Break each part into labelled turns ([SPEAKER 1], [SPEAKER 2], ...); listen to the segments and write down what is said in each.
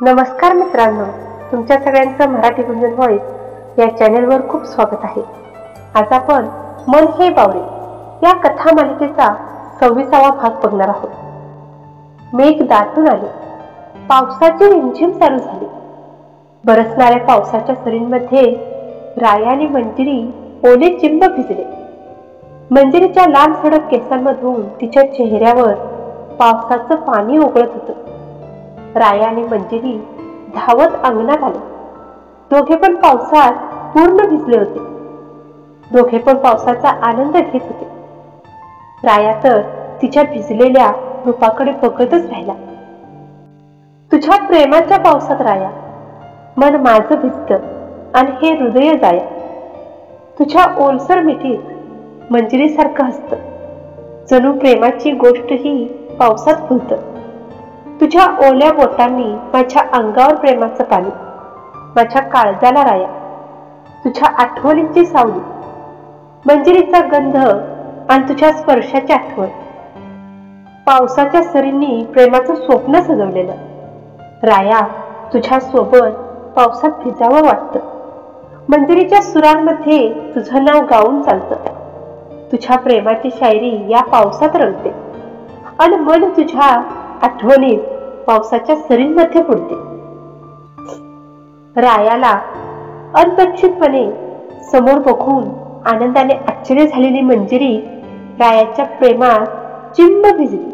[SPEAKER 1] नमस्कार मित्रांनो, तुमच्या सगळ्यांचं मराठी गुंजन व्हॉइस या चॅनेलवर खूप स्वागत आहे. आज आपण मन हे बावरे या कथा मालिकेचा 26वा भाग बघणार आहोत. मेघ दाटून आले, पावसाची रिमझिम चालू झाली. बरसणाऱ्या पावसाच्या सरींमध्ये राया आणि मंजिरी ओले चिंब भिजले. मंजिरीच्या लांब सडक केसांमधून तिच्या चेहऱ्यावर पावसाचं पाणी ओघळत होतं. राया आणि मंजिरी धावत अंगणात आले. दोघे पण पावसात पूर्ण भिजले होते. दोघे पण पावसाचा आनंद घेत होते. राया तर तिच्या भिजलेल्या रूपाकडे बघतच राहिला. तुझ्या प्रेमाच्या पावसात राया, मन माझं भिजतं आणि हे हृदय जाया. तुझ्या ओलसर मिठीत मंजिरीसारखं हसतं, जणू प्रेमाची गोष्ट ही पावसात फुलतं. तुझ्या ओल्या बोटांनी माझ्या अंगावर प्रेमाचं पाणी, माझ्या काळजाला राया. तुझ्या आठवणींची सावली, मंजिरीचा गंध आणि तुझ्या स्पर्शाची आठवण. पावसाच्या सरींनी प्रेमाचं स्वप्न सजवलेलं. राया, तुझ्या सोबत पावसात भिजावं वाटतं. मंजिरीच्या सुरांमध्ये तुझं नाव गाऊन चालतं. तुझ्या प्रेमाची शायरी या पावसात रंगते आणि मन तुझ्या आठवणीत पावसाच्या सरींमध्ये बुडते. रायाला अनपेक्षितपणे समोर बघून आनंदाने आश्चर्य झालेली मंजिरी रायाच्या प्रेमात चिंब भिजली.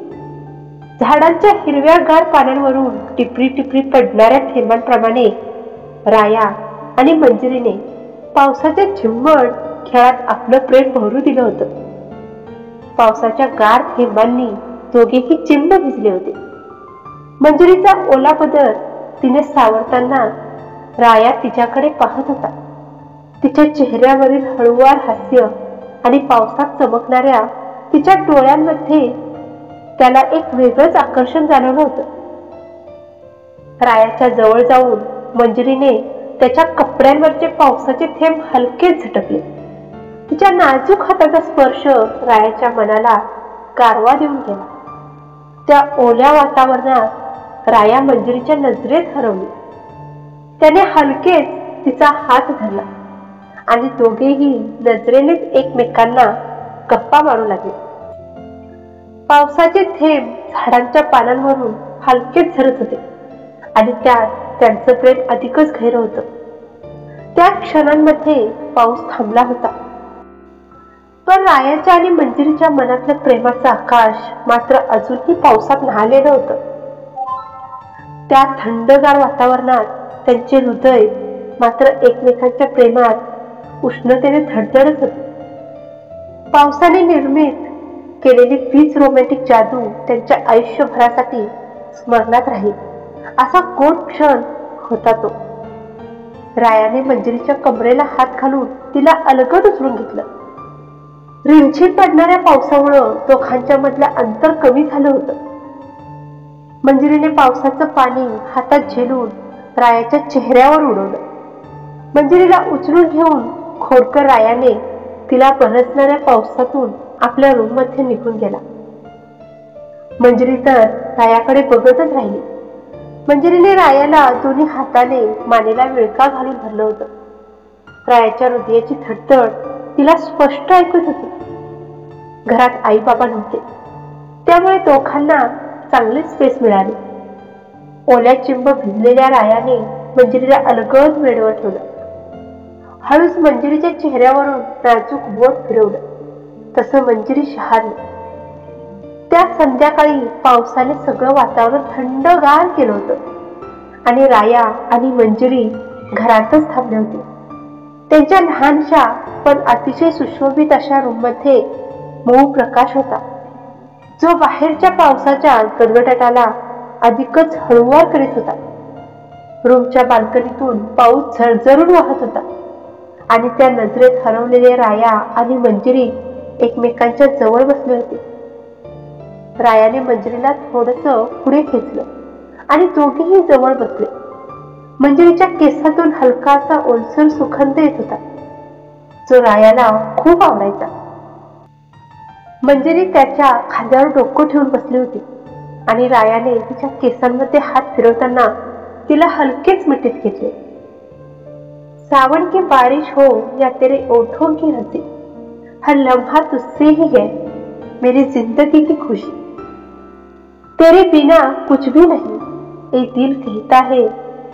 [SPEAKER 1] झाडांच्या हिरव्यागार पानांवरून टिपरी टिपरी पडणाऱ्या थेंबांप्रमाणे राया आणि मंजिरीने पावसाच्या झिम्मड खेळात आपलं प्रेम भरू दिलं होतं. पावसाच्या गार थेंबांनी दोघेही चिंब भिजले होते. मंजिरीचा ओला बदर तिने सावरताना राया तिच्याकडे पाहत होता. तिच्या चेहऱ्यावरील हळुवार हास्य आणि पावसात चमकणाऱ्या तिच्या डोळ्यांमध्ये त्याला एक वेगळंच आकर्षण जाणवलं होतं. रायाच्या जवळ जाऊन मंजिरीने त्याच्या कपड्यांवरचे पावसाचे थेंब हलकेच झटकले. तिच्या नाजूक हाताचा स्पर्श रायाच्या मनाला गारवा देऊन गेला. त्या ओल्या वातावरणात राया मंजिरीच्या नजरेत हरवली. त्याने हलकेच तिचा हात धरला आणि दोघेही नजरेनेच एकमेकांना गप्पा मारू लागले. पावसाचे थेंब झाडांच्या पानांवरून हलकेच झरत होते आणि त्यात त्यांचं प्रेम अधिकच गहिरं होतं. त्या क्षणांमध्ये पाऊस थांबला होता, पण रायाच्या आणि मंजिरीच्या मनातलं प्रेमाचं आकाश मात्र अजूनही पावसात न्हालेलं होतं. त्या थंडगार वातावरणात त्यांचे हृदय मात्र एकमेकांच्या प्रेमात उष्णतेने धडधडत होते. पावसाने निर्मित केलेली तीच रोमॅन्टिक जादू त्यांच्या आयुष्यभरासाठी स्मरणात राहील असा गोड क्षण होता तो. रायाने मंजिरीच्या कमरेला हात घालून तिला अलगद उचलून घेतलं. रिमझिम पडणाऱ्या पावसामुळं दोघांच्या मधलं अंतर कमी झालं होतं. मंजिरीने पावसाचं पाणी हातात झेलून रायाच्या चेहऱ्यावर उडवलं. मंजिरीला उचलून घेऊन खोडकर रायाने तिला बरसणाऱ्या पावसातून आपल्या रूममध्ये निघून गेला. मंजिरी तर रायाकडे बघतच राहिली. मंजिरीने रायाला दोन्ही हाताने मानेला विळका घालून धरलं होतं. रायाच्या हृदयाची धडधड तिला स्पष्ट ऐकत होती. घरात आई बाबा नव्हते, त्यामुळे दोघांना चांगली स्पेस मिळाली. ओल्या चिंब भिजलेल्या रायाने मंजिरीला अलगद वेडवं ठेवलं. हळूच मंजिरीच्या चेहऱ्यावरून नाजूक बोट फिरवलं. तसं मंजिरी शहारली. त्या संध्याकाळी पावसाने सगळं वातावरण थंडगार केलं होतं आणि राया आणि मंजिरी घरातच थांबले होते. त्यांच्या लहानशा पण अतिशय सुशोभित अशा रूममध्ये मऊ प्रकाश होता, जो बाहेरच्या पावसाच्या गडगडाटाला अधिकच हळुवार करीत होता. रूमच्या बाल्कनीतून पाऊस झरझरून वाहत होता आणि त्या नजरेत हरवलेले राया आणि मंजिरी एकमेकांच्या जवळ बसले होते. रायाने मंजिरीला थोडंसं पुढे खेचलं आणि दोघेही जवळ बसले. मंजिरीच्या केसातून हलकासा ओलसर सुगंध येत होता, जो रायाला खूप आवडायचा. मंजिरी त्याच्या खांद्यावर डोकं ठेवून बसली होती आणि रायाने तिच्या केसांमध्ये हात फिरवताना तिला हलकेच मिठीत घेतले. सावन की बारिश हो या तेरे ओठों की हंसी, हर लम्हा तुझसे ही है मेरी जिंदगी की खुशी, तेरे बिना कुछ भी नहीं, ये दिल कहता है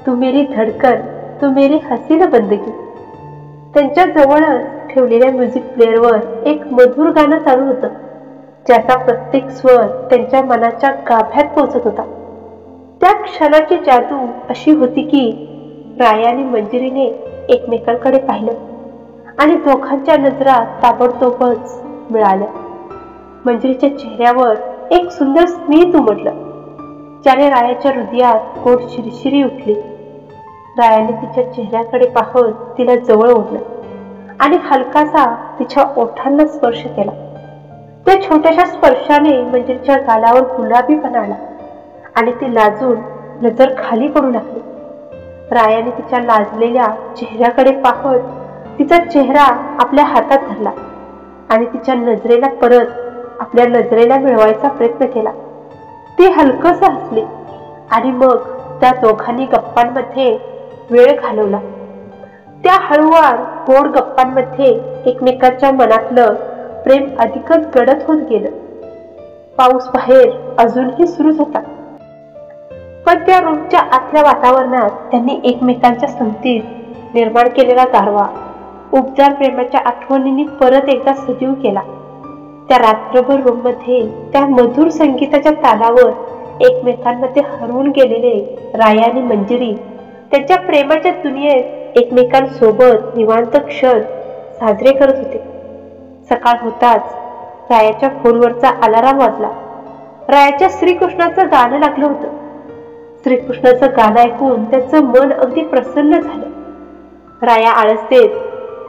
[SPEAKER 1] तू मेरी धडकन, तू मेरी हसीन बंदगी. त्यांच्या जवळच ठेवलेल्या म्युझिक प्लेअरवर एक मधुर गाणं चालू होतं, ज्याचा प्रत्येक स्वर त्यांच्या मनाच्या गाभ्यात पोहोचत होता. त्या क्षणाची जादू अशी होती की राया आणि मंजिरीने एकमेकांकडे पाहिलं आणि दोघांच्या नजरा ताबडतोबच मिळाल्या. मंजिरीच्या चेहऱ्यावर एक सुंदर स्मित उमटलं, ज्याने रायाच्या हृदयात गोड शिरशिरी उठली. रायाने तिच्या चेहऱ्याकडे पाहत तिला जवळ ओढलं आणि हलकासा तिच्या ओठांना स्पर्श केला. त्या छोट्याशा स्पर्शाने मंजिरीच्या गालावर गुलाबीपणा आला आणि ती लाजून नजर खाली पडू लागली. रायाने तिच्या लाजलेल्या चेहऱ्याकडे पाहत तिचा चेहरा आपल्या हातात धरला आणि तिच्या नजरेला परत आपल्या नजरेला मिळवायचा प्रयत्न केला. ती हलकस हसली आणि मग त्या दोघांनी गप्पांमध्ये वेळ घालवला. त्या हळूवार गोड गप्पांमध्ये एकमेकांच्या मनातलं प्रेम अधिकच गडद होत गेलं. पाऊस बाहेर अजूनही सुरूच होता, पण त्या रूमच्या आतल्या वातावरणात त्यांनी एकमेकांच्या संगतीत निर्माण केलेला गारवा उपजार प्रेमाच्या आठवणींनी परत एकदा सजीव केला. त्या रात्रभर रूममध्ये त्या मधुर संगीताच्या तालावर एकमेकांमध्ये हरवून गेलेले राया आणि मंजिरी त्यांच्या प्रेमाच्या दुनियेत एकमेकांसोबत निवांत क्षण साजरे करत होते. सकाळ होताच रायाच्या फोनवरचा अलाराम वाजला. रायाच्या श्रीकृष्णाचं गाणं लागलं होतं. श्रीकृष्णाचं गाणं ऐकून त्याचं मन अगदी प्रसन्न झालं. राया आळस देत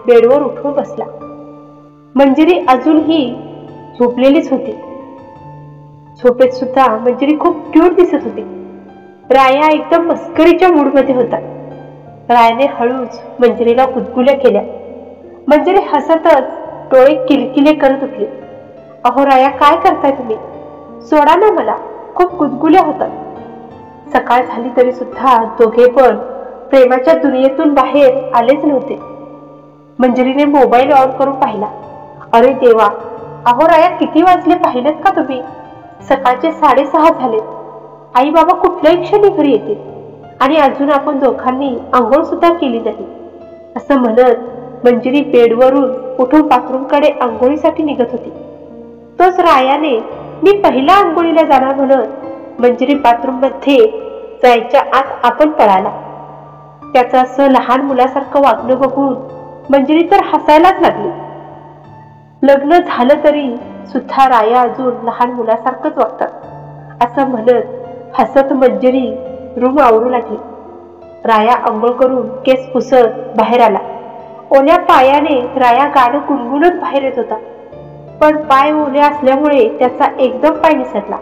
[SPEAKER 1] बेडवर उठून बसला. मंजिरी अजूनही झोपलेलीच होती. झोपेत सुद्धा मंजिरी खूप क्यूट दिसत होती. राया एकदम मस्करीच्या मूडमध्ये होता. रायाने हळूच मंजिरीला गुदगुल्या केल्या. मंजिरी हसतच डोळे किलकिले करत उठली. अहो राया, काय करताय तुम्ही? सोडा ना मला, खूप गुदगुल्या होतात. सकाळ झाली तरी सुद्धा दोघे पण प्रेमाच्या दुनियेतून बाहेर आलेच नव्हते. मंजिरीने मोबाईल ऑन करून पाहिला. अरे देवा, अहो राया, किती वाजले पाहिलेत का तुम्ही? सकाळचे 6:30 झालेत. आई बाबा कुठल्याही क्षणी घरी येतील आणि अजून आपण दोघांनी आंघोळ सुद्धा केली नाही. असं म्हणत मंजिरी बेडवरून उठून बाथरूमकडे आंघोळीसाठी निघत होती. तोच रायाने मी पहिला आंघोळीला जाणार म्हणत मंजिरी बाथरूम मध्ये जायच्या आत आपण पळाला. त्याचं असं लहान मुलासारखं वागणं बघून मंजिरी तर हसायलाच लागली. लग्न झालं तरी सुद्धा राया अजून लहान मुलासारखंच वागतात असं म्हणत हसत मंजिरी रूम आवरू लागली. राया अंघोळ करून केस पुसत बाहेर आला. ओल्या पायाने राया गाणं गुणगुणत बाहेर येत होता, पण पाय ओले असल्यामुळे त्याचा एकदम पाय निसटला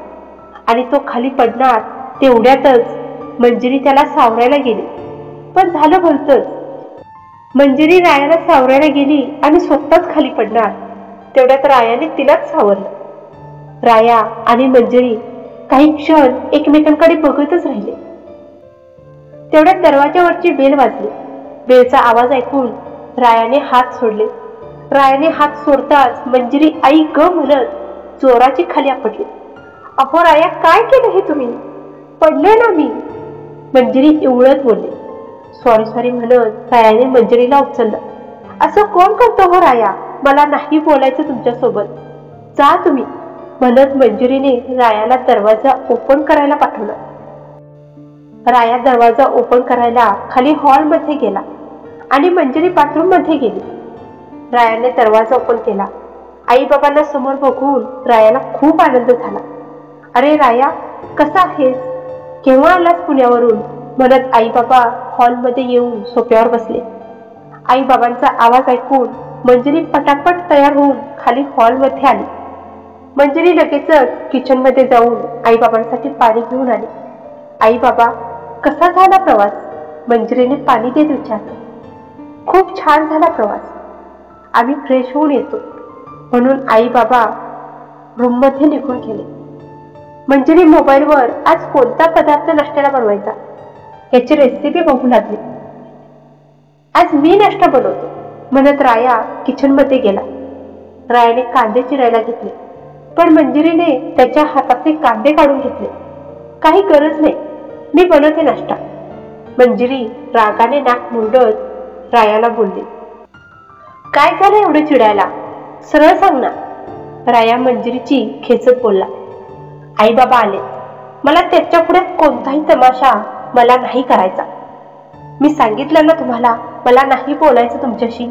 [SPEAKER 1] आणि तो खाली पडणार. तेवढ्यातच मंजिरी त्याला सावरायला गेली, पण झालं भलतंच. मंजिरी रायाला सावरायला गेली आणि स्वतःच खाली पडणार. तेवढ्यात रायाने तिलाच सावरलं. राया आणि मंजिरी काही क्षण एकमेकांकडे बघतच राहिले. तेवढ्यात दरवाजावरची बेल वाजली. बेलचा आवाज ऐकून रायाने हात सोडले. रायाने हात सोडताच मंजिरी आई ग म्हणत जोराची खाली आपटली. अहो राया, काय केलं हे तुम्ही? पडले ना मी, मंजिरी इवळत बोलली. सॉरी म्हणत रायाने मंजिरीला उचललं. असं कोण करतो हो राया? मला नाही बोलायचं तुमच्यासोबत, जा तुम्ही, म्हणत मंजिरीने रायाला दरवाजा ओपन करायला पाठवला. राया दरवाजा ओपन करायला खाली हॉलमध्ये गेला आणि मंजिरी बाथरूम मध्ये गेली. रायाने दरवाजा ओपन केला. आई बाबांना समोर बघून रायाला खूप आनंद झाला. अरे राया, कसा आहेस? केव्हा आलास पुण्यावरून? म्हणत आई बाबा हॉलमध्ये येऊन सोफ्यावर बसले. आई बाबांचा आवाज ऐकून मंजिरी पटापट तयार होऊन खाली हॉलमध्ये आली. मंजिरी लगेचच किचन मध्ये जाऊन आई बाबांसाठी पाणी घेऊन आली. आई बाबा, कसा झाला प्रवास? मंजिरीने पाणी देत विचारलं. खूप छान झाला प्रवास, आम्ही फ्रेश होऊन येतो, म्हणून आई बाबा रूम मध्ये निघून गेले. मंजिरी मोबाईलवर आज कोणता पदार्थ नाश्त्याला बनवायचा याची रेसिपी बघू लागली. आज मी नाश्ता बनवतो म्हणत राया किचन मध्ये गेला. रायाने कांदे चिरायला घेतले, पण मंजिरीने त्याच्या हातातले कांदे काढून घेतले. काही गरज नाही, मी बनवते नाश्ता. मंजिरी रागाने नाक मुरडत रायाला बोलली. काय झालं एवढं चिडायला? सरळ सांग ना. राया मंजिरीची खेचत बोलला. आई बाबा आले, मला त्याच्या पुढे कोणताही तमाशा मला नाही करायचा. मी सांगितलं ना तुम्हाला, मला नाही बोलायचं तुमच्याशी.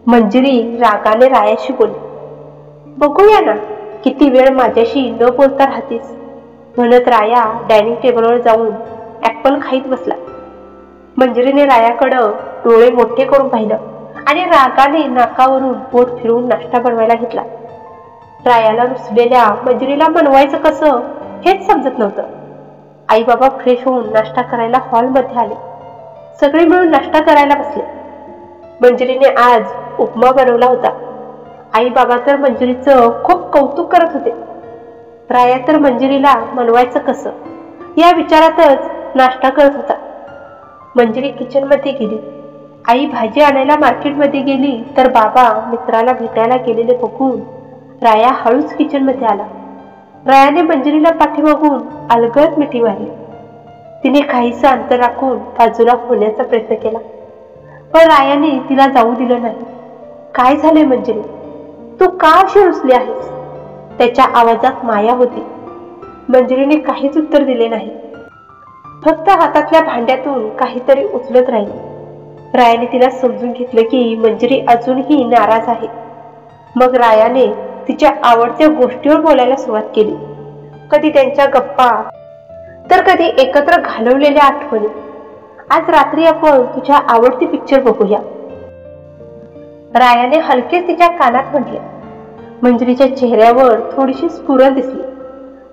[SPEAKER 1] मंजिरी रागाने रायाशी बोलली. बघूया ना किती वेळ माझ्याशी न बोलता राहतीस, म्हणत राया डायनिंग टेबलवर जाऊन ऍपल खाईत बसला. मंजिरीने रायाकडं डोळे मोठे करून पाहिलं आणि रागाने नाकावरून पोट फिरवून नाश्ता बनवायला घेतला. रायाला रुसलेल्या मंजिरीला बनवायचं कसं हेच समजत नव्हतं. आई बाबा फ्रेश होऊन नाश्ता करायला हॉलमध्ये आले. सगळे मिळून नाश्ता करायला बसले. मंजिरीने आज उपमा बनवला होता. आई बाबा तर मंजिरीचं खूप कौतुक करत होते. राया तर मंजिरीला बनवायचं कसं या विचारातच नाश्ता करत होता. मंजिरी किचन मध्ये गेली. आई भाजी आणायला मार्केटमध्ये गेली तर बाबा मित्राला भेटायला गेलेले बघून राया हळूच किचन मध्ये आला. रायाने मंजिरीला पाठीमागून अलगद मिठी मारली. तिने काहीसं अंतर राखून बाजूला होण्याचा प्रयत्न केला, पण रायाने तिला जाऊ दिलं नाही. काय झाले मंजिरी, तू का अशी रुसली आहेस? त्याच्या आवाजात माया होती. मंजिरीने काहीच उत्तर दिले नाही, फक्त हातातल्या भांड्यातून काहीतरी उचलत राहिली. रायाने तिला समजून घेतलं की मंजिरी अजूनही नाराज आहे. मग रायाने तिच्या आवडत्या गोष्टीवर बोलायला सुरुवात केली. कधी त्यांच्या गप्पा तर कधी एकत्र घालवलेल्या आठवणी. आज रात्री आपण तुझ्या आवडती पिक्चर बघूया, रायाने हलकेच तिच्या कानात म्हटले. मंजिरीच्या चेहऱ्यावर थोडीशी स्फुरण दिसली,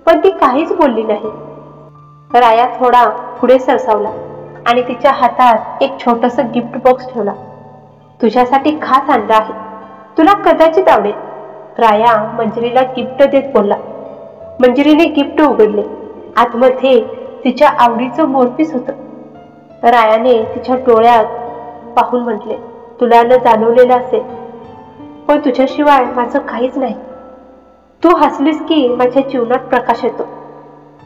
[SPEAKER 1] पण ती काहीच बोलली नाही. राया थोडा पुढे सरसावला आणि तिच्या हातात एक छोटस गिफ्ट बॉक्स ठेवला. तुझ्यासाठी खास आणलं आहे, तुला कदाचित आवडेल, राया मंजिरीला गिफ्ट देत बोलला. मंजिरीने गिफ्ट उघडले. आतमध्ये तिच्या आवडीचं मोरपीस होतं. रायाने तिच्या डोळ्यात पाहून म्हटले, तुला न जाणवलेलं असेल, पण तुझ्याशिवाय माझं काहीच नाही. तू हसलीस की माझ्या जीवनात प्रकाश येतो.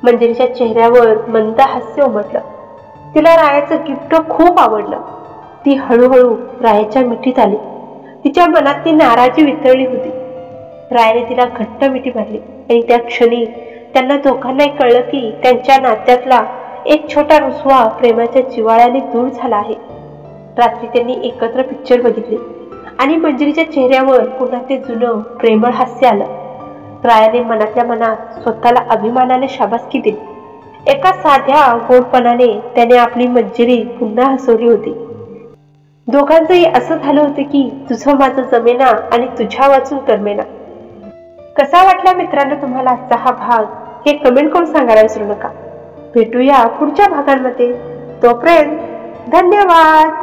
[SPEAKER 1] मंजिरीच्या चेहऱ्यावर मंद हास्य उमटलं. तिला रायाचं गिफ्ट खूप आवडलं. ती हळूहळू रायाच्या मिठीत आली. तिच्या मनात ती नाराजी वितळली होती. रायाने तिला घट्ट मिठी मारली आणि त्या क्षणी त्यांना दोघांनाही कळलं की त्यांच्या नात्यातला एक छोटा रुसवा प्रेमाच्या जिव्हाळ्याने दूर झाला आहे. रात्री त्यांनी एकत्र पिक्चर बघितले आणि मंजिरीच्या चेहऱ्यावर पुन्हा ते जुनं प्रेमळ हास्य आलं. रायाने मनातल्या मनात स्वतःला अभिमानाने शाबासकी दिली. एका साध्या गोडपणाने त्याने आपली मंजिरी पुन्हा हसवली होती. दोघांचंही असं झालं होतं की तुझं माझं जमेना आणि तुझ्या वाचून करमेना. कसा वाटला मित्रांनो तुम्हाला आजचा हा भाग, हे कमेंट करून सांगायला विसरू नका. भेटूया पुढच्या भागांमध्ये. तोपर्यंत धन्यवाद.